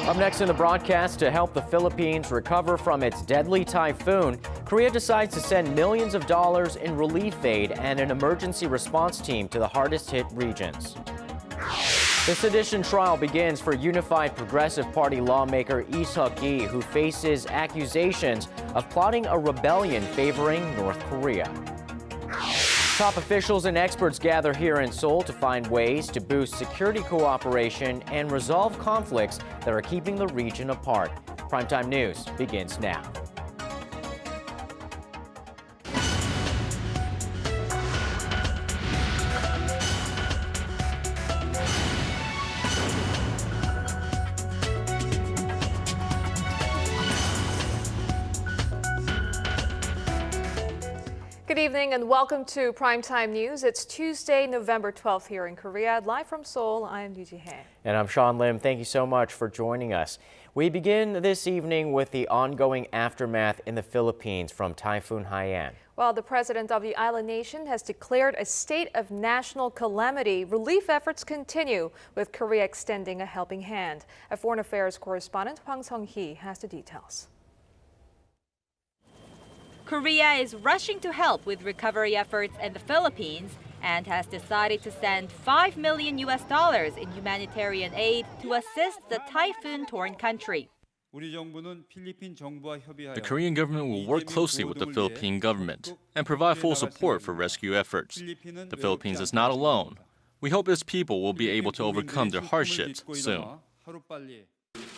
Up next in the broadcast, to help the Philippines recover from its deadly typhoon, Korea decides to send millions of dollars in relief aid and an emergency response team to the hardest-hit regions. The sedition trial begins for Unified Progressive Party lawmaker Lee Seok-gi, who faces accusations of plotting a rebellion favoring North Korea. Top officials and experts gather here in Seoul to find ways to boost security cooperation and resolve conflicts that are keeping the region apart. Primetime News begins now. Good evening and welcome to Primetime News. It's Tuesday, November 12th here in Korea. Live from Seoul, I'm Yoo Ji-hye. And I'm Sean Lim. Thank you so much for joining us. We begin this evening with the ongoing aftermath in the Philippines from Typhoon Haiyan. Well, the president of the island nation has declared a state of national calamity. Relief efforts continue, with Korea extending a helping hand. A foreign affairs correspondent, Hwang Sung-hee, has the details. Korea is rushing to help with recovery efforts in the Philippines and has decided to send $5 million in humanitarian aid to assist the typhoon-torn country. The Korean government will work closely with the Philippine government and provide full support for rescue efforts. The Philippines is not alone. We hope its people will be able to overcome their hardships soon.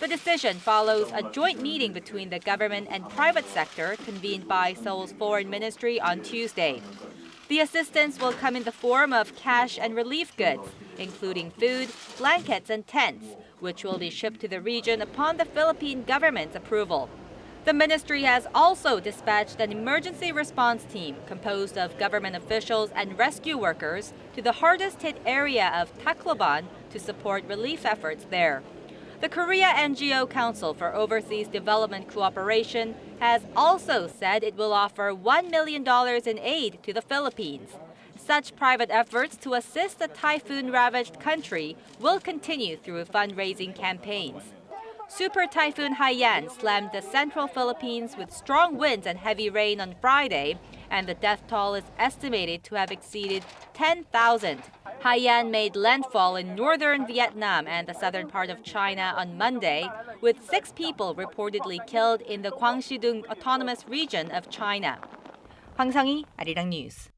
The decision follows a joint meeting between the government and private sector convened by Seoul's foreign ministry on Tuesday. The assistance will come in the form of cash and relief goods, including food, blankets, and tents, which will be shipped to the region upon the Philippine government's approval. The ministry has also dispatched an emergency response team composed of government officials and rescue workers to the hardest-hit area of Tacloban to support relief efforts there. The Korea NGO Council for Overseas Development Cooperation has also said it will offer $1 million in aid to the Philippines. Such private efforts to assist the typhoon-ravaged country will continue through fundraising campaigns. Super Typhoon Haiyan slammed the central Philippines with strong winds and heavy rain on Friday, and the death toll is estimated to have exceeded 10,000. Haiyan made landfall in northern Vietnam and the southern part of China on Monday, with 6 people reportedly killed in the Gwanggsi-dong Autonomous Region of China. Hwang Sung-hee, Arirang News.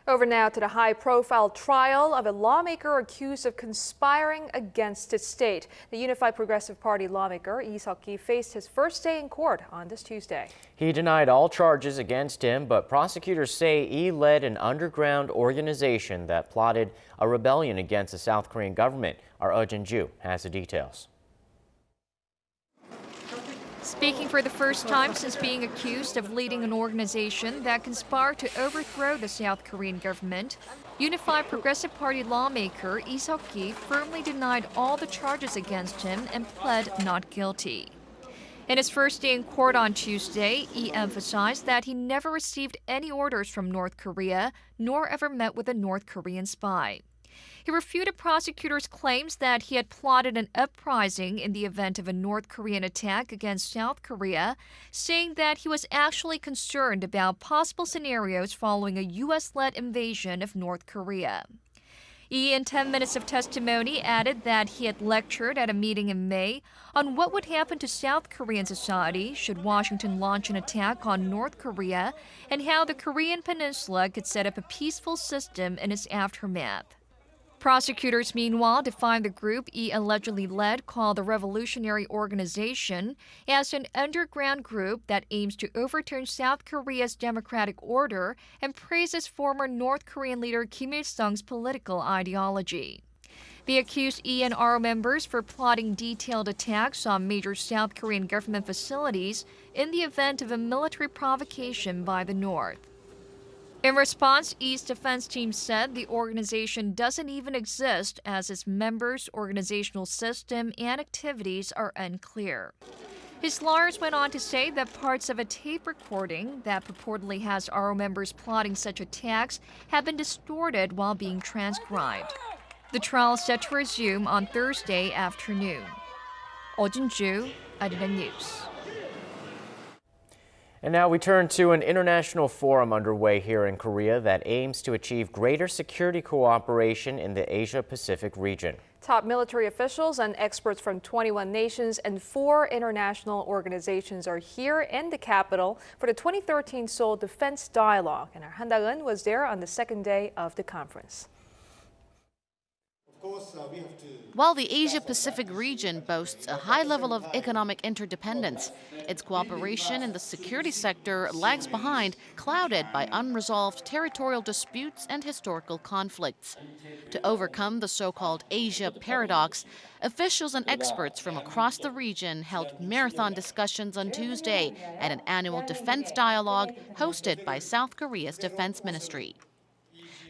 Over now to the high-profile trial of a lawmaker accused of conspiring against his state. The Unified Progressive Party lawmaker Lee Seok-gi faced his first day in court on this Tuesday. He denied all charges against him, but prosecutors say he led an underground organization that plotted a rebellion against the South Korean government. Our Eugene Ju has the details. Speaking for the first time since being accused of leading an organization that conspired to overthrow the South Korean government, Unified Progressive Party lawmaker Lee Seok-gi firmly denied all the charges against him and pled not guilty. In his first day in court on Tuesday, Lee emphasized that he never received any orders from North Korea, nor ever met with a North Korean spy. He refuted prosecutors' claims that he had plotted an uprising in the event of a North Korean attack against South Korea, saying that he was actually concerned about possible scenarios following a U.S.-led invasion of North Korea. Lee, in 10 minutes of testimony, added that he had lectured at a meeting in May on what would happen to South Korean society should Washington launch an attack on North Korea and how the Korean peninsula could set up a peaceful system in its aftermath. Prosecutors, meanwhile, defined the group Lee allegedly led, called the Revolutionary Organization, as an underground group that aims to overturn South Korea's democratic order and praises former North Korean leader Kim Il-sung's political ideology. They accused Lee and RO members for plotting detailed attacks on major South Korean government facilities in the event of a military provocation by the North. In response, Lee's defense team said the organization doesn't even exist as its members' organizational system and activities are unclear. His lawyers went on to say that parts of a tape recording that purportedly has RO members plotting such attacks have been distorted while being transcribed. The trial is set to resume on Thursday afternoon. Ojin-ju, Arirang News. And now we turn to an international forum underway here in Korea that aims to achieve greater security cooperation in the Asia-Pacific region. Top military officials and experts from 21 nations and 4 international organizations are here in the capital for the 2013 Seoul Defense Dialogue. And our Han Da-eun was there on the second day of the conference. While the Asia-Pacific region boasts a high level of economic interdependence, its cooperation in the security sector lags behind, clouded by unresolved territorial disputes and historical conflicts. To overcome the so-called Asia paradox, officials and experts from across the region held marathon discussions on Tuesday at an annual defense dialogue hosted by South Korea's Defense Ministry.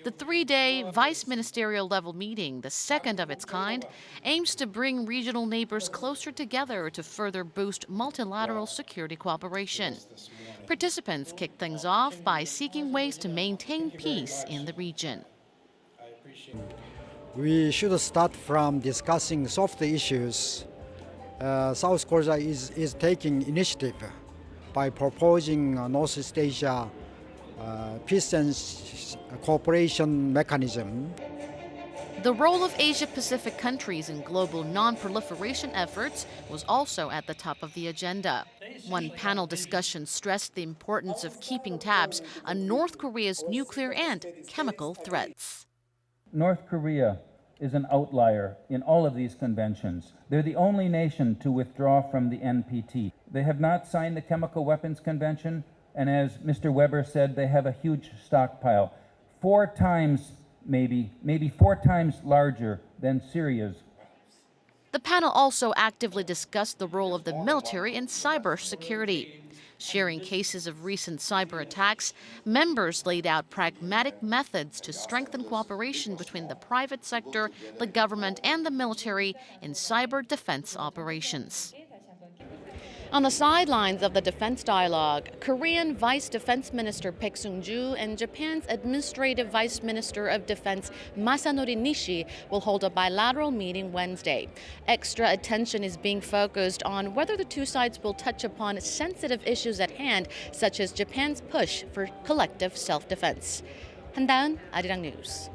The 3-day vice-ministerial level meeting, the second of its kind, aims to bring regional neighbors closer together to further boost multilateral security cooperation. Participants kicked things off by seeking ways to maintain peace in the region. We should start from discussing soft issues. South Korea is taking initiative by proposing a Northeast Asia peace and cooperation mechanism. The role of Asia-Pacific countries in global non-proliferation efforts was also at the top of the agenda. One panel discussion stressed the importance of keeping tabs on North Korea's nuclear and chemical threats. North Korea is an outlier in all of these conventions. They're the only nation to withdraw from the NPT. They have not signed the Chemical Weapons Convention, and as Mr. Weber said, they have a huge stockpile, 4 times, maybe 4 times larger than Syria's. The panel also actively discussed the role of the military in cybersecurity. Sharing cases of recent cyber attacks, members laid out pragmatic methods to strengthen cooperation between the private sector, the government, and the military in cyber defense operations. On the sidelines of the defense dialogue, Korean Vice Defense Minister Baek Sung-ju and Japan's Administrative Vice Minister of Defense Masanori Nishi will hold a bilateral meeting Wednesday. Extra attention is being focused on whether the two sides will touch upon sensitive issues at hand, such as Japan's push for collective self-defense. Han Da-eun, Arirang News.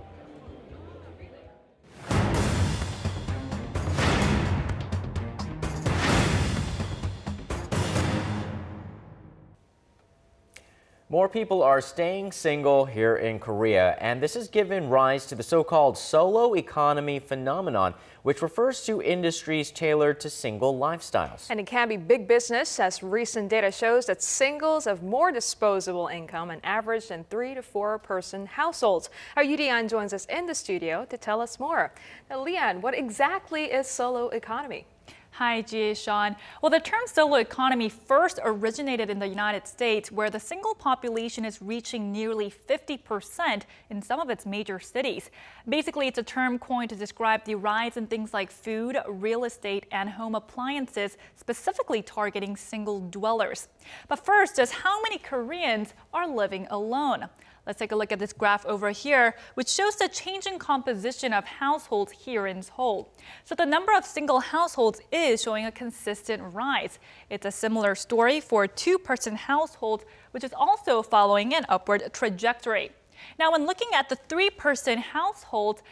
More people are staying single here in Korea, and this has given rise to the so-called solo economy phenomenon, which refers to industries tailored to single lifestyles. And it can be big business, as recent data shows that singles have more disposable income on average than 3 to 4 person households. Our Yu Li-an joins us in the studio to tell us more. Now, Li-an, what exactly is solo economy? Hi, Jie, Sean. Well, the term solo economy first originated in the United States, where the single population is reaching nearly 50% in some of its major cities. Basically, it's a term coined to describe the rise in things like food, real estate, and home appliances, specifically targeting single dwellers. But first, just how many Koreans are living alone? Let's take a look at this graph over here, which shows the changing composition of households here in Seoul. So the number of single households is showing a consistent rise. It's a similar story for 2-person households, which is also following an upward trajectory. Now, when looking at the 3-person households,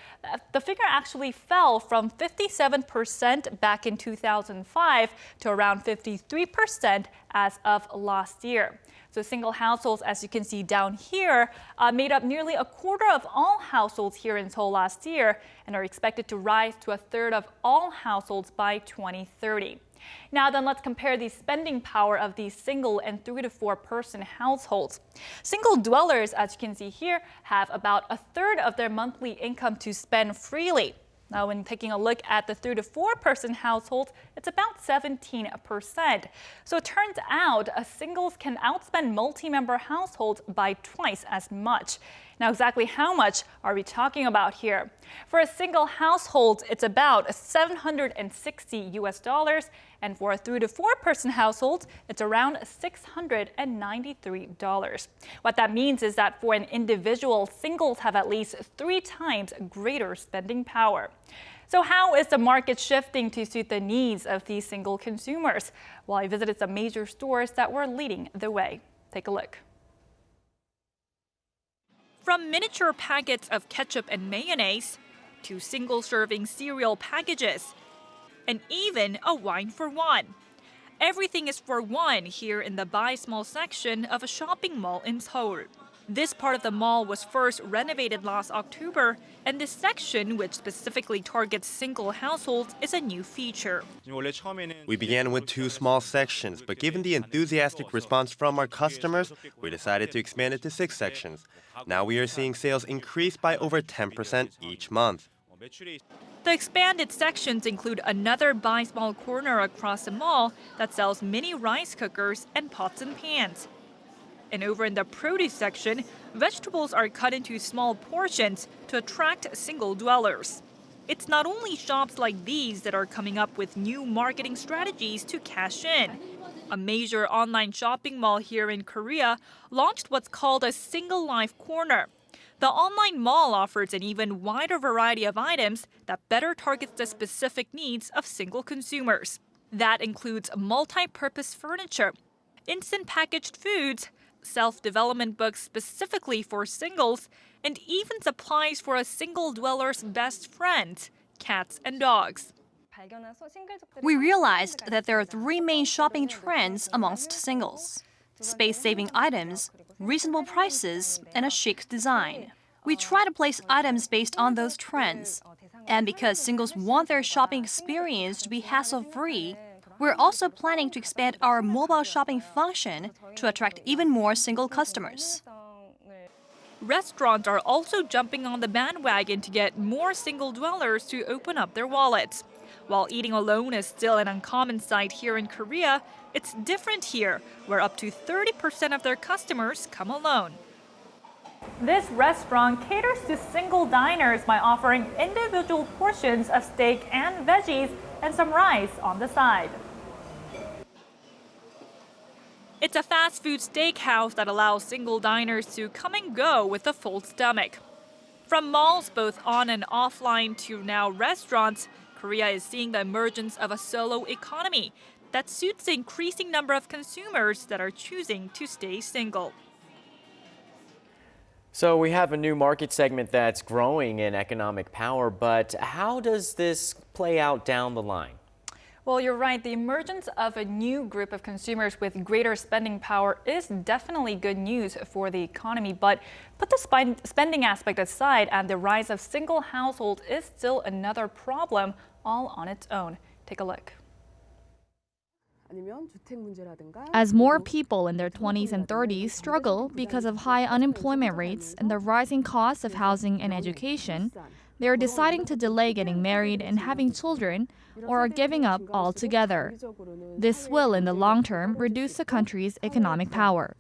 the figure actually fell from 57% back in 2005 to around 53% as of last year. So single households, as you can see down here, made up nearly a quarter of all households here in Seoul last year and are expected to rise to a third of all households by 2030. Now then, let's compare the spending power of these single and 3 to 4 person households. Single dwellers, as you can see here, have about a third of their monthly income to spend freely. Now, when taking a look at the 3 to 4 person households, it's about 17%. So it turns out singles can outspend multi-member households by twice as much. Now, exactly how much are we talking about here? For a single household, it's about $760, and for a 3 to 4 person household, it's around $693. What that means is that for an individual, singles have at least 3 times greater spending power. So how is the market shifting to suit the needs of these single consumers? Well, I visited some major stores that were leading the way. Take a look. From miniature packets of ketchup and mayonnaise to single-serving cereal packages, and even a wine for one. Everything is for one here in the buy small section of a shopping mall in Seoul. This part of the mall was first renovated last October, and this section, which specifically targets single households, is a new feature. We began with 2 small sections, but given the enthusiastic response from our customers, we decided to expand it to 6 sections. Now we are seeing sales increase by over 10% each month. The expanded sections include another buy small corner across the mall that sells mini rice cookers and pots and pans. And over in the produce section, vegetables are cut into small portions to attract single dwellers. It's not only shops like these that are coming up with new marketing strategies to cash in. A major online shopping mall here in Korea launched what's called a single life corner. The online mall offers an even wider variety of items that better targets the specific needs of single consumers. That includes multi-purpose furniture, instant packaged foods, self-development books specifically for singles, and even supplies for a single dweller's best friends, cats and dogs. We realized that there are 3 main shopping trends amongst singles: space-saving items, reasonable prices, and a chic design. We try to place items based on those trends. And because singles want their shopping experience to be hassle-free, we're also planning to expand our mobile shopping function to attract even more single customers. Restaurants are also jumping on the bandwagon to get more single dwellers to open up their wallets. While eating alone is still an uncommon sight here in Korea, it's different here, where up to 30% of their customers come alone. This restaurant caters to single diners by offering individual portions of steak and veggies and some rice on the side. It's a fast food steakhouse that allows single diners to come and go with a full stomach. From malls both on and offline to now restaurants, Korea is seeing the emergence of a solo economy that suits the increasing number of consumers that are choosing to stay single. So we have a new market segment that's growing in economic power, but how does this play out down the line? Well, you're right. The emergence of a new group of consumers with greater spending power is definitely good news for the economy. But put the spending aspect aside, and the rise of single households is still another problem all on its own. Take a look. As more people in their 20s and 30s struggle because of high unemployment rates and the rising costs of housing and education, they are deciding to delay getting married and having children, or are giving up altogether. This will, in the long term, reduce the country's economic power.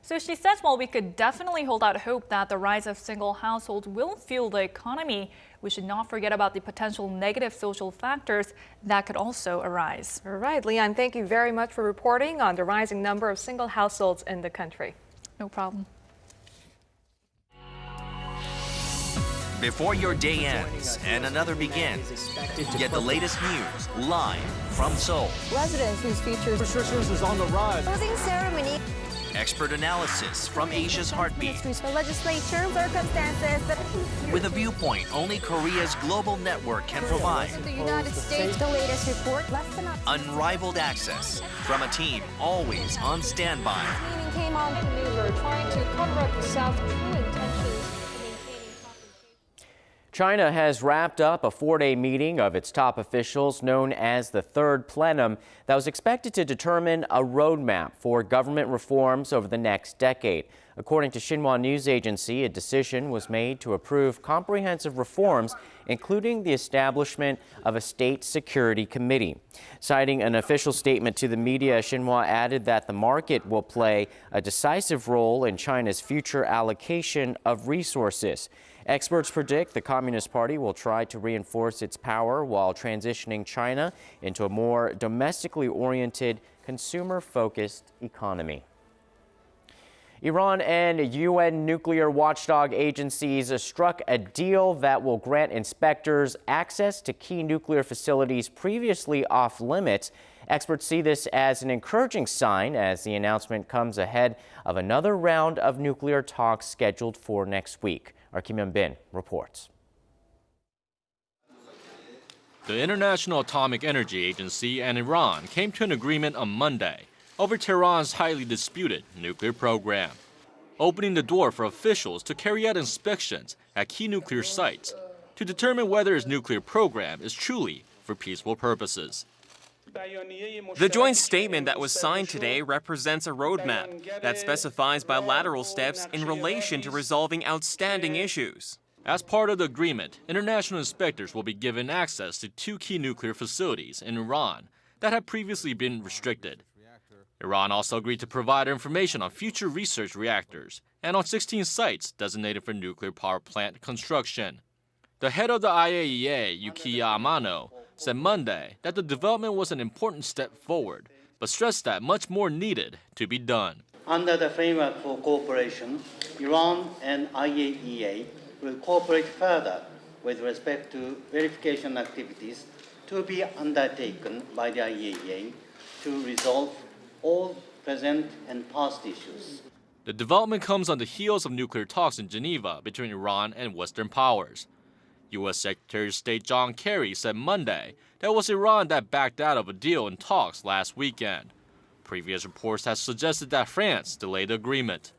So she says, while we could definitely hold out hope that the rise of single households will fuel the economy, we should not forget about the potential negative social factors that could also arise. All right, Leon, thank you very much for reporting on the rising number of single households in the country. No problem. Before your day ends and another begins, get the latest news live from Seoul. Residents whose features restrictions is on the rise. Closing ceremony. Expert analysis from Asia's heartbeat. The legislature, circumstances. With a viewpoint only Korea's global network can provide. The United States, the latest report. Unrivaled access from a team always on standby. Came on maneuver, trying to cover up the South's true intentions. China has wrapped up a 4-day meeting of its top officials known as the Third Plenum that was expected to determine a roadmap for government reforms over the next decade. According to Xinhua News Agency, a decision was made to approve comprehensive reforms, including the establishment of a state security committee. Citing an official statement to the media, Xinhua added that the market will play a decisive role in China's future allocation of resources. Experts predict the Communist Party will try to reinforce its power while transitioning China into a more domestically oriented, consumer-focused economy. Iran and UN nuclear watchdog agencies struck a deal that will grant inspectors access to key nuclear facilities previously off limits. Experts see this as an encouraging sign as the announcement comes ahead of another round of nuclear talks scheduled for next week. Our Kim Hyun-bin reports. The International Atomic Energy Agency and Iran came to an agreement on Monday over Tehran's highly disputed nuclear program, opening the door for officials to carry out inspections at key nuclear sites to determine whether its nuclear program is truly for peaceful purposes. The joint statement that was signed today represents a roadmap that specifies bilateral steps in relation to resolving outstanding issues. As part of the agreement, international inspectors will be given access to 2 key nuclear facilities in Iran that had previously been restricted. Iran also agreed to provide information on future research reactors and on 16 sites designated for nuclear power plant construction. The head of the IAEA, Yukiya Amano, said Monday that the development was an important step forward, but stressed that much more needed to be done. Under the framework for cooperation, Iran and IAEA will cooperate further with respect to verification activities to be undertaken by the IAEA to resolve all present and past issues. The development comes on the heels of nuclear talks in Geneva between Iran and Western powers. U.S. Secretary of State John Kerry said Monday that it was Iran that backed out of a deal in talks last weekend. Previous reports have suggested that France delayed the agreement.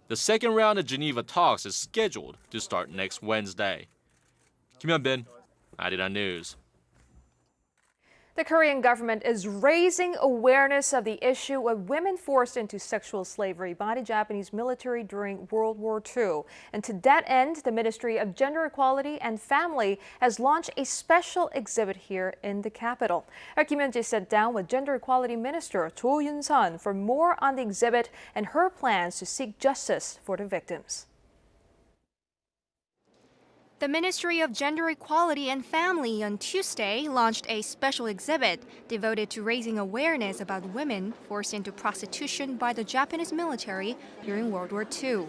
The second round of Geneva talks is scheduled to start next Wednesday. Kim Hyun-bin, Arirang News. The Korean government is raising awareness of the issue of women forced into sexual slavery by the Japanese military during World War II. And to that end, the Ministry of Gender Equality and Family has launched a special exhibit here in the capital. Our Kim Hyun-ji sat down with Gender Equality Minister Cho Yun-sun for more on the exhibit and her plans to seek justice for the victims. The Ministry of Gender Equality and Family on Tuesday launched a special exhibit devoted to raising awareness about women forced into prostitution by the Japanese military during World War II.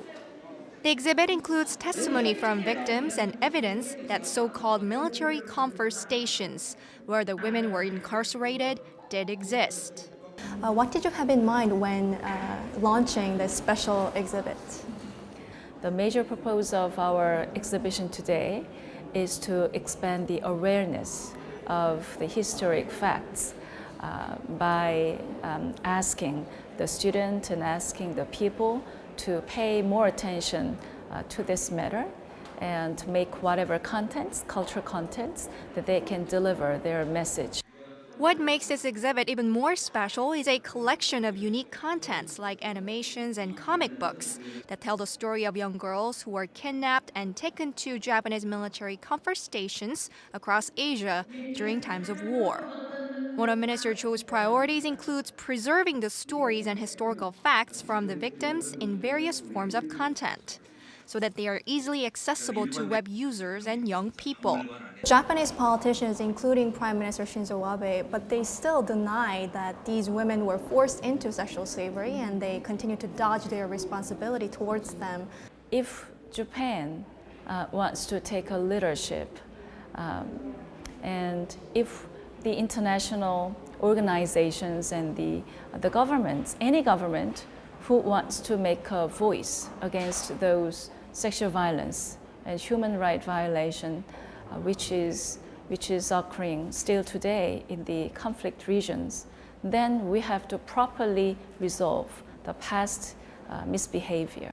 The exhibit includes testimony from victims and evidence that so-called military comfort stations, where the women were incarcerated, did exist. What did you have in mind when launching this special exhibit? The major purpose of our exhibition today is to expand the awareness of the historic facts by asking the student and asking the people to pay more attention to this matter and make whatever contents, cultural contents, that they can deliver their message. What makes this exhibit even more special is a collection of unique contents like animations and comic books that tell the story of young girls who were kidnapped and taken to Japanese military comfort stations across Asia during times of war. One of Minister Cho's priorities includes preserving the stories and historical facts from the victims in various forms of content, so that they are easily accessible to web users and young people. Japanese politicians, including Prime Minister Shinzo Abe, but they still deny that these women were forced into sexual slavery and they continue to dodge their responsibility towards them. If Japan wants to take a leadership and if the international organizations and the governments, any government who wants to make a voice against those sexual violence and human rights violation, which is occurring still today in the conflict regions, then we have to properly resolve the past misbehavior.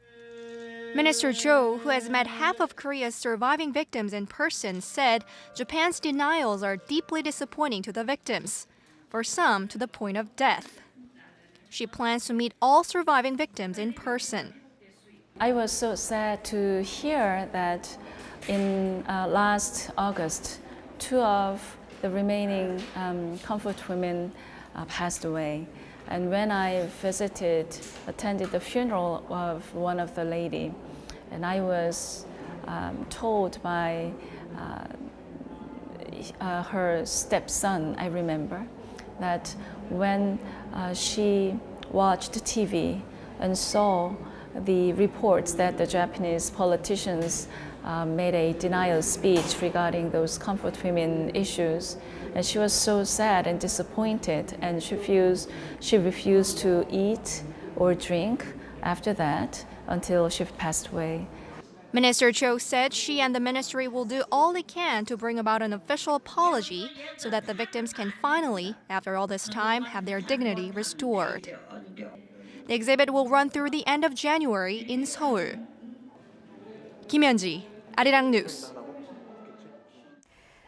Minister Cho, who has met half of Korea's surviving victims in person, said Japan's denials are deeply disappointing to the victims, for some to the point of death. She plans to meet all surviving victims in person. I was so sad to hear that in last August, 2 of the remaining comfort women passed away. And when I attended the funeral of one of the lady, and I was told by her stepson, I remember, that when she watched TV and saw the reports that the Japanese politicians made a denial speech regarding those comfort women issues. And she was so sad and disappointed, and she refused to eat or drink after that until she passed away. Minister Cho said she and the ministry will do all they can to bring about an official apology so that the victims can finally, after all this time, have their dignity restored. The exhibit will run through the end of January in Seoul. Kim Hyun-ji, Arirang News.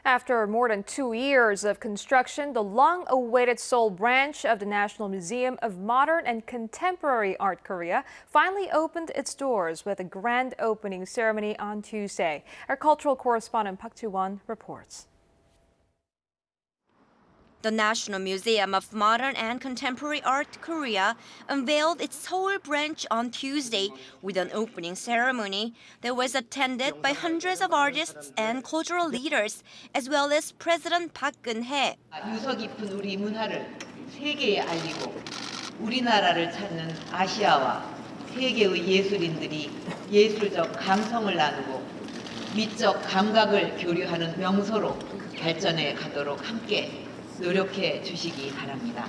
After more than 2 years of construction, the long-awaited Seoul branch of the National Museum of Modern and Contemporary Art Korea finally opened its doors with a grand opening ceremony on Tuesday. Our cultural correspondent Park Ji-won reports. The National Museum of Modern and Contemporary Art Korea unveiled its Seoul branch on Tuesday with an opening ceremony that was attended by hundreds of artists and cultural leaders, as well as President Park Geun-hye. 유서 깊은 우리 문화를 세계에 알리고 우리나라를 찾는 아시아와 세계의 예술인들이 예술적 감성을 나누고 미적 감각을 교류하는 명소로 발전해 가도록 함께 노력해 주시기 바랍니다.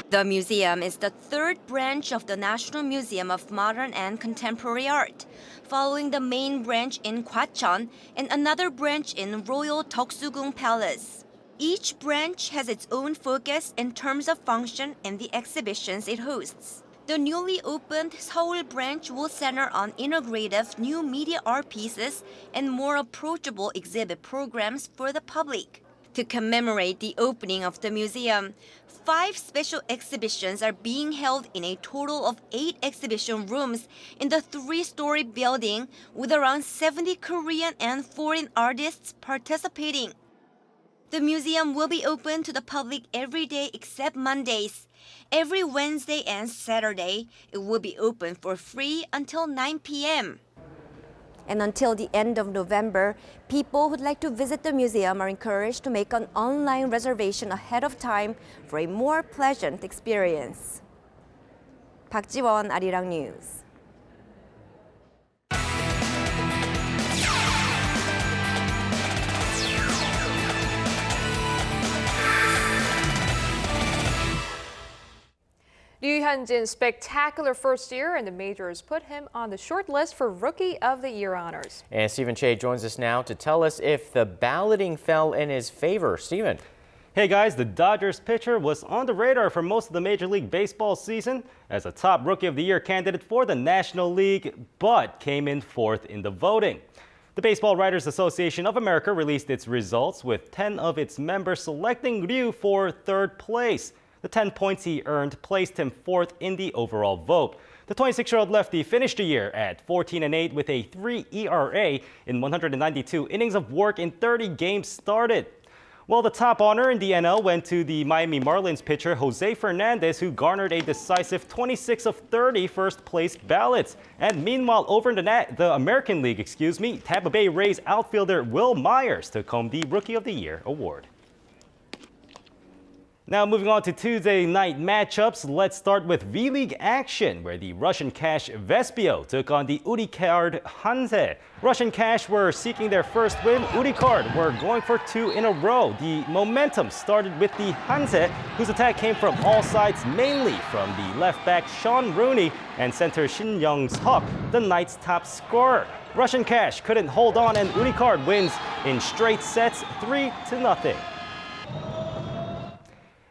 The museum is the third branch of the National Museum of Modern and Contemporary Art, following the main branch in Gwacheon and another branch in Royal Deoksugung Palace. Each branch has its own focus in terms of function and the exhibitions it hosts. The newly opened Seoul branch will center on integrative new media art pieces and more approachable exhibit programs for the public. To commemorate the opening of the museum, 5 special exhibitions are being held in a total of 8 exhibition rooms in the 3-story building, with around 70 Korean and foreign artists participating. The museum will be open to the public every day except Mondays. Every Wednesday and Saturday, it will be open for free until 9 p.m. And until the end of November, people who'd like to visit the museum are encouraged to make an online reservation ahead of time for a more pleasant experience. Park Ji-won, Arirang News. Yoo Hyun-jin's spectacular first year in the majors put him on the short list for Rookie of the Year honors. And Stephen Che joins us now to tell us if the balloting fell in his favor. Stephen. Hey guys, the Dodgers pitcher was on the radar for most of the Major League Baseball season as a top Rookie of the Year candidate for the National League, but came in 4th in the voting. The Baseball Writers Association of America released its results, with 10 of its members selecting Ryu for 3rd place. The 10 points he earned placed him 4th in the overall vote. The 26-year-old lefty finished the year at 14-8 with a 3 ERA in 192 innings of work in 30 games started. Well, the top honor in the NL went to the Miami Marlins pitcher Jose Fernandez, who garnered a decisive 26 of 30 first-place ballots. And meanwhile, over in the American League, Tampa Bay Rays outfielder Will Myers took home the Rookie of the Year award. Now moving on to Tuesday night matchups, let's start with V-League action, where the Russian Cash Vespio took on the Uricard Hanse. Russian Cash were seeking their first win. Uricard were going for 2 in a row. The momentum started with the Hanse, whose attack came from all sides, mainly from the left back Sean Rooney and center Shin Young-seok, the night's top scorer. Russian Cash couldn't hold on, and Uricard wins in straight sets 3-0.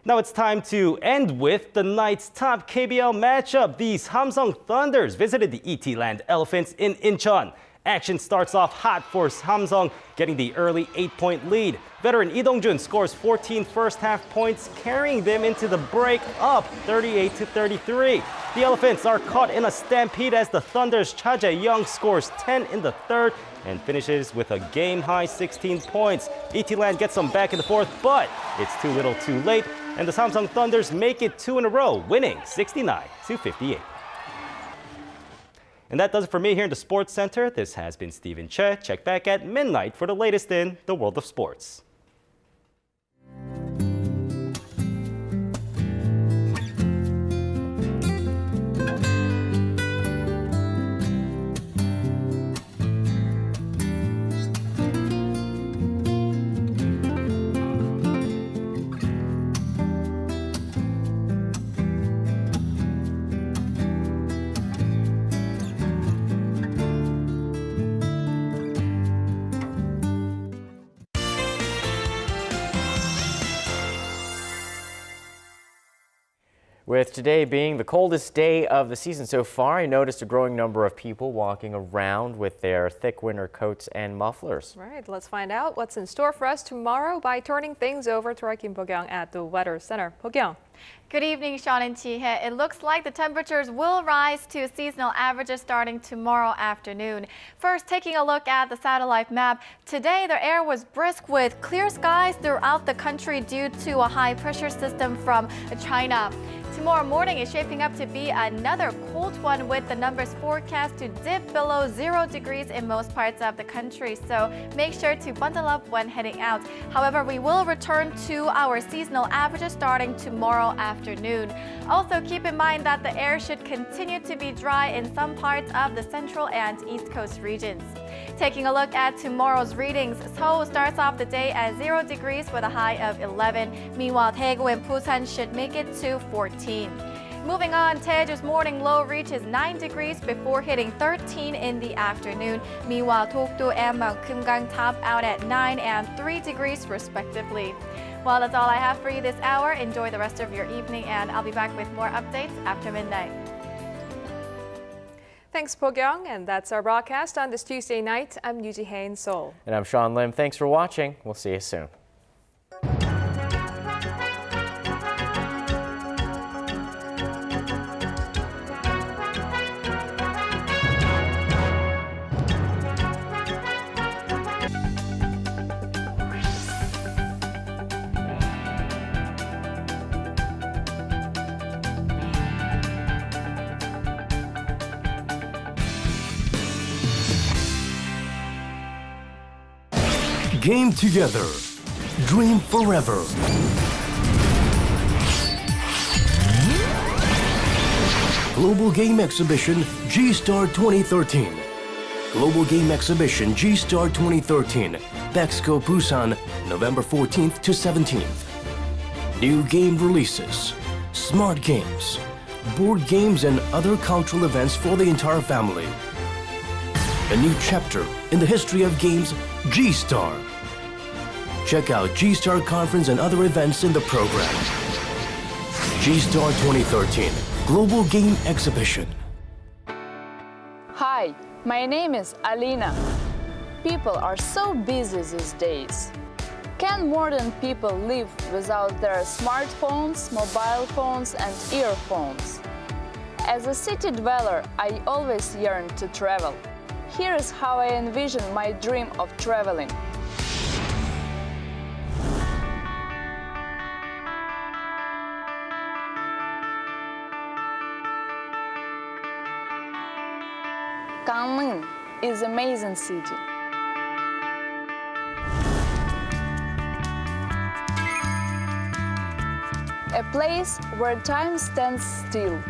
Now it's time to end with the night's top KBL matchup. The Samsung Thunders visited the ET-Land Elephants in Incheon. Action starts off hot for Samsung, getting the early 8-point lead. Veteran Lee Dong-jun scores 14 first-half points, carrying them into the break, up 38-33. The Elephants are caught in a stampede as the Thunders' Cha Jae-young scores 10 in the 3rd and finishes with a game-high 16 points. ET-Land gets them back in the 4th, but it's too little too late, and the Samsung Thunders make it 2 in a row, winning 69-58. And that does it for me here in the Sports Center. This has been Stephen Che. Check back at midnight for the latest in the world of sports. With today being the coldest day of the season so far, I noticed a growing number of people walking around with their thick winter coats and mufflers. Right, let's find out what's in store for us tomorrow by turning things over to our Kim Bo-kyung at the Weather Center. Bo-kyung. Good evening, Sean and Chi-hye. It looks like the temperatures will rise to seasonal averages starting tomorrow afternoon. First, taking a look at the satellite map. Today, the air was brisk with clear skies throughout the country due to a high pressure system from China. Tomorrow morning is shaping up to be another cold one with the numbers forecast to dip below 0 degrees in most parts of the country. So make sure to bundle up when heading out. However, we will return to our seasonal averages starting tomorrow afternoon. Also, keep in mind that the air should continue to be dry in some parts of the central and east coast regions. Taking a look at tomorrow's readings, Seoul starts off the day at 0 degrees with a high of 11. Meanwhile, Daegu and Busan should make it to 14. Moving on, Jeju's morning low reaches 9 degrees before hitting 13 in the afternoon. Meanwhile, Dokdo and Mount Kumgang top out at 9 and 3 degrees respectively. Well, that's all I have for you this hour. Enjoy the rest of your evening, and I'll be back with more updates after midnight. Thanks, Bo-kyung, and that's our broadcast on this Tuesday night. I'm Yoo Ji-hye in Seoul. And I'm Sean Lim. Thanks for watching. We'll see you soon. Game together. Dream forever. Global Game Exhibition G-Star 2013. Global Game Exhibition G-Star 2013. Expo Busan, November 14th to 17th. New game releases, smart games, board games and other cultural events for the entire family. A new chapter in the history of games, G-Star. Check out G-Star Conference and other events in the program. G-Star 2013, Global Game Exhibition. Hi, my name is Alina. People are so busy these days. Can modern people live without their smartphones, mobile phones, and earphones? As a city dweller, I always yearn to travel. Here is how I envision my dream of traveling. Gangneung is an amazing city. A place where time stands still.